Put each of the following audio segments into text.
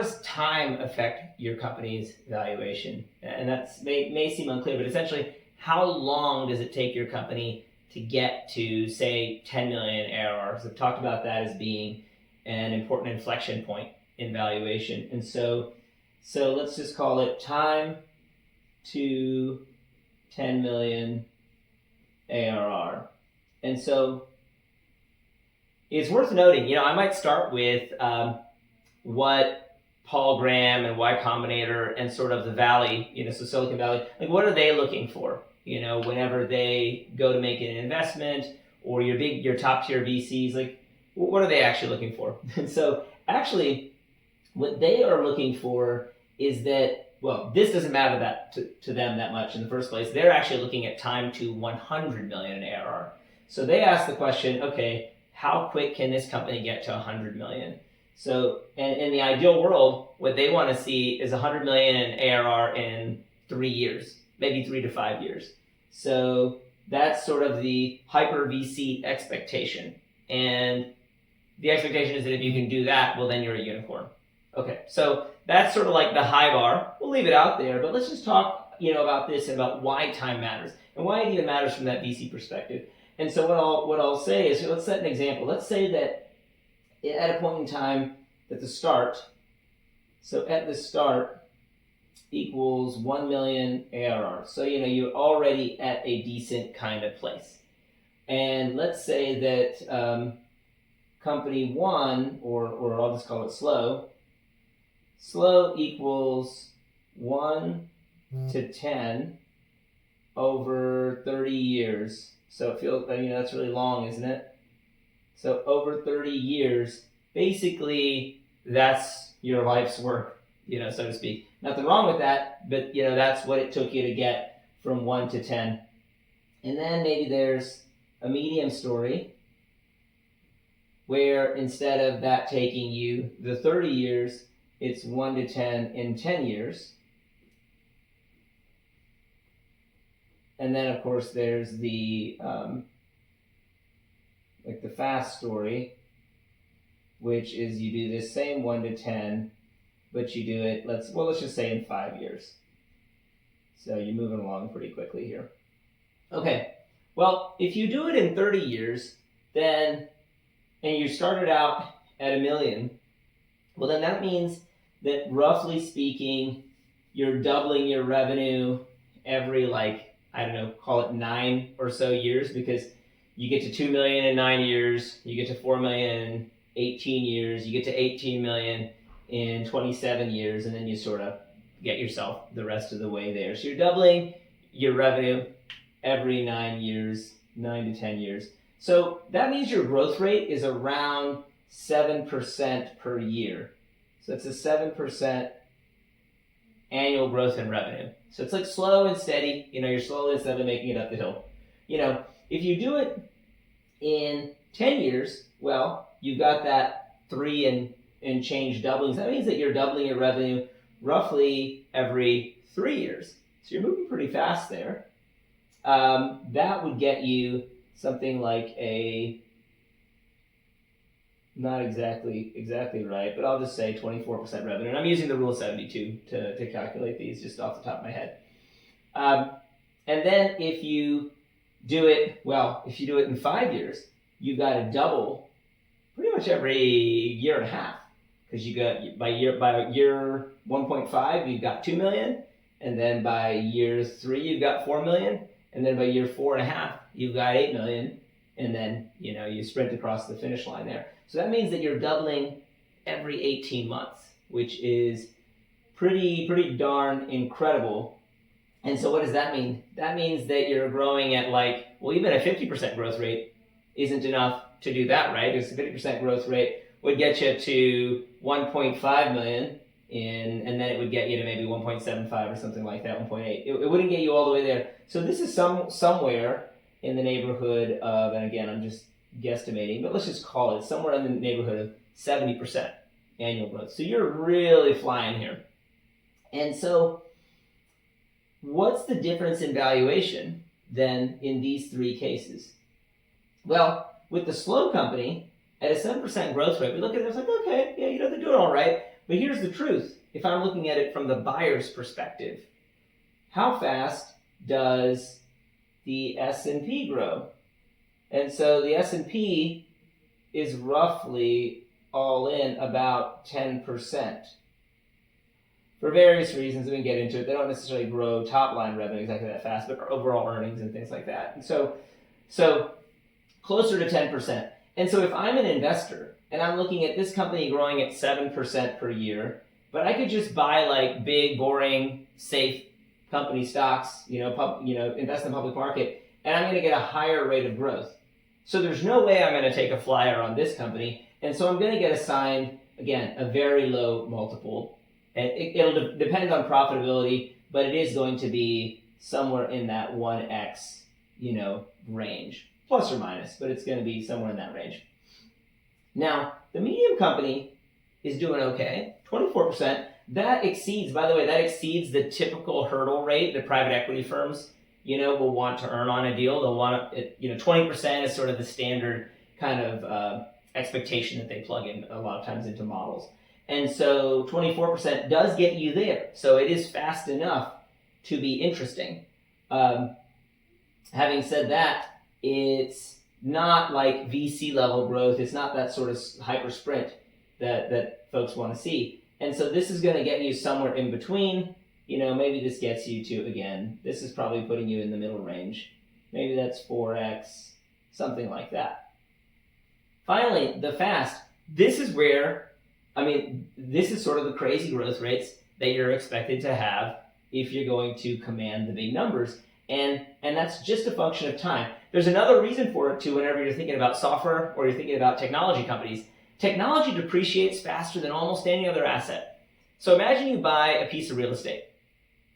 does time affect your company's valuation? And that may seem unclear, but essentially, how long does it take your company to get to, say, 10 million ARR? So I've talked about that as being an important inflection point in valuation. And so let's just call it time to 10 million ARR. And so it's worth noting, I might start with what Paul Graham and Y Combinator and sort of the Valley, so Silicon Valley, like what are they looking for? Whenever they go to make an investment, or your top tier VCs, like what are they actually looking for? And so actually what they are looking for is that, well, this doesn't matter to them that much in the first place. They're actually looking at time to 100 million in ARR. So they ask the question, okay, how quick can this company get to 100 million? So, and in the ideal world, what they want to see is 100 million in ARR in 3 years, maybe 3 to 5 years. So that's sort of the hyper VC expectation. And the expectation is that if you can do that, well, then you're a unicorn. Okay, so that's sort of like the high bar. We'll leave it out there, but let's just talk, about this and about why time matters and why it even matters from that VC perspective. And so what I'll say is, let's set an example. Let's say that at a point in time at the start equals 1 million ARR. So, you're already at a decent kind of place. And let's say that company one, or I'll just call it slow equals 1 to 10 over 30 years. So it feels, that's really long, isn't it? So over 30 years, basically that's your life's work, so to speak. Nothing wrong with that, but that's what it took you to get from 1 to 10. And then maybe there's a medium story where instead of that taking you the 30 years, it's 1 to 10 in 10 years. And then, of course, there's the the fast story, which is you do this same 1 to 10, but you do it, let's just say in 5 years. So you're moving along pretty quickly here. Okay, well, if you do it in 30 years, and you started out at 1 million, well, then that means that roughly speaking, you're doubling your revenue every, call it 9 or so years, because you get to 2 million in 9 years, you get to 4 million in 18 years, you get to 18 million in 27 years, and then you sort of get yourself the rest of the way there. So you're doubling your revenue every 9 to 10 years. So that means your growth rate is around 7% per year. So it's a 7% annual growth in revenue. So it's like slow and steady. You're slowly and steadily making it up the hill. If you do it in 10 years, well, you've got that 3 and change doublings. That means that you're doubling your revenue roughly every 3 years. So you're moving pretty fast there. That would get you something like not exactly right, but I'll just say 24% revenue. And I'm using the rule of 72 to calculate these just off the top of my head. And then if you do it in 5 years, you've got to double pretty much every year and a half, because you got by year 1.5 you've got 2 million, and then by year 3 you've got 4 million, and then by year 4.5 you've got 8 million, and then you sprint across the finish line there. So that means that you're doubling every 18 months, which is pretty darn incredible. And so what does that mean? That means that you're growing at even a 50% growth rate isn't enough to do that, right? Because a 50% growth rate would get you to 1.5 million, and then it would get you to maybe 1.75 or something like that, 1.8. It wouldn't get you all the way there. So this is somewhere in the neighborhood of, and again, I'm just guesstimating, but let's just call it somewhere in the neighborhood of 70% annual growth. So you're really flying here. And so what's the difference in valuation then in these 3 cases? Well, with the slow company, at a 7% growth rate, we look at it, it's like, okay, yeah, they're doing all right. But here's the truth. If I'm looking at it from the buyer's perspective, how fast does the S&P grow? And so the S&P is roughly all in about 10%. For various reasons, we can get into it. They don't necessarily grow top line revenue exactly that fast, but overall earnings and things like that. And so closer to 10%. And so if I'm an investor and I'm looking at this company growing at 7% per year, but I could just buy like big, boring, safe company stocks, invest in the public market, and I'm going to get a higher rate of growth. So there's no way I'm going to take a flyer on this company, and so I'm going to get assigned, again, a very low multiple. And it'll depend on profitability, but it is going to be somewhere in that 1x, range, plus or minus, but it's going to be somewhere in that range. Now, the medium company is doing okay, 24%. That exceeds the typical hurdle rate that private equity firms, will want to earn on a deal. They'll want to, 20% is sort of the standard kind of expectation that they plug in a lot of times into models. And so 24% does get you there. So it is fast enough to be interesting. Having said that, it's not like VC level growth. It's not that sort of hyper sprint that folks want to see. And so this is going to get you somewhere in between. Maybe this gets you to, again, this is probably putting you in the middle range. Maybe that's 4x, something like that. Finally, the fast. This is sort of the crazy growth rates that you're expected to have if you're going to command the big numbers. And that's just a function of time. There's another reason for it too whenever you're thinking about software or you're thinking about technology companies. Technology depreciates faster than almost any other asset. So imagine you buy a piece of real estate.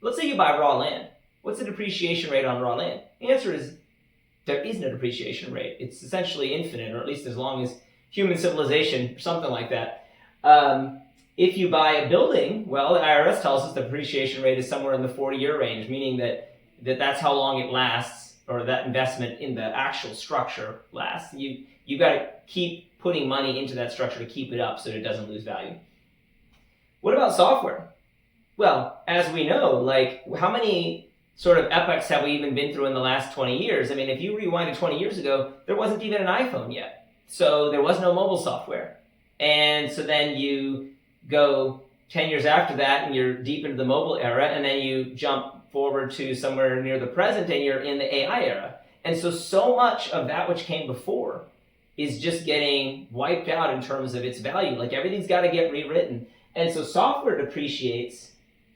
Let's say you buy raw land. What's the depreciation rate on raw land? The answer is there is no depreciation rate. It's essentially infinite, or at least as long as human civilization, or something like that. If you buy a building, well, the IRS tells us the depreciation rate is somewhere in the 40-year range, meaning that's how long it lasts, or that investment in the actual structure lasts. You got to keep putting money into that structure to keep it up so that it doesn't lose value. What about software? Well, as we know, how many sort of epochs have we even been through in the last 20 years? I mean, if you rewind to 20 years ago, there wasn't even an iPhone yet. So there was no mobile software. And so then you go 10 years after that and you're deep into the mobile era, and then you jump forward to somewhere near the present and you're in the AI era. And so much of that which came before is just getting wiped out in terms of its value. Everything's got to get rewritten. And so software depreciates.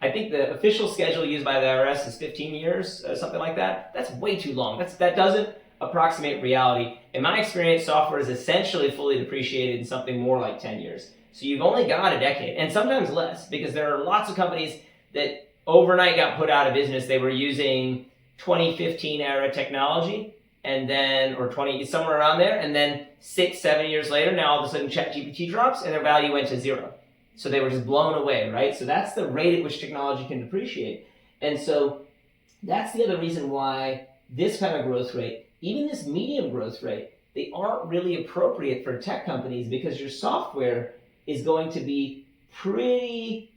I think the official schedule used by the IRS is 15 years, something like that. That's way too long. That doesn't approximate reality. In my experience, software is essentially fully depreciated in something more like 10 years. So you've only got a decade, and sometimes less, because there are lots of companies that overnight got put out of business. They were using 2015 era technology, and then, or 20, somewhere around there, and then 6-7 years later, now all of a sudden ChatGPT drops and their value went to zero. So they were just blown away, right? So that's the rate at which technology can depreciate. And so that's the other reason why this kind of growth rate, even this medium growth rate, they aren't really appropriate for tech companies, because your software is going to be pretty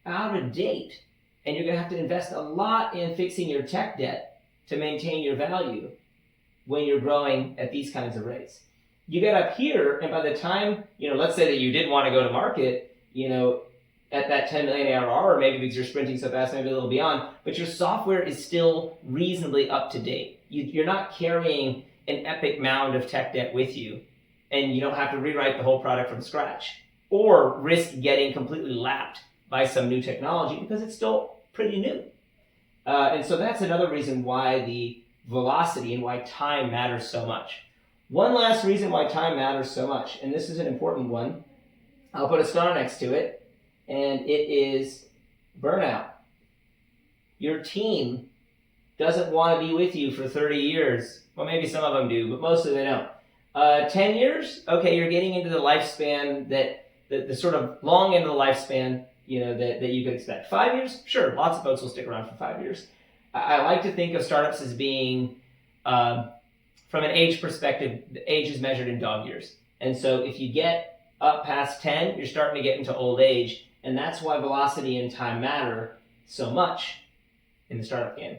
out of date. And you're going to have to invest a lot in fixing your tech debt to maintain your value when you're growing at these kinds of rates. You get up here, and by the time, let's say that you did want to go to market, at that 10 million ARR, or maybe because you're sprinting so fast, maybe a little beyond, but your software is still reasonably up to date. You're not carrying an epic mound of tech debt with you, and you don't have to rewrite the whole product from scratch, or risk getting completely lapped by some new technology because it's still pretty new. And so that's another reason why the velocity and why time matters so much. One last reason why time matters so much, and this is an important one, I'll put a star next to it, and it is burnout. Your team doesn't want to be with you for 30 years. Well, maybe some of them do, but most of them don't. 10 years? Okay, you're getting into the lifespan the sort of long end of the lifespan, that you could expect. 5 years? Sure, lots of folks will stick around for 5 years. I like to think of startups as being, from an age perspective, the age is measured in dog years. And so if you get up past 10, you're starting to get into old age. And that's why velocity and time matter so much in the startup game.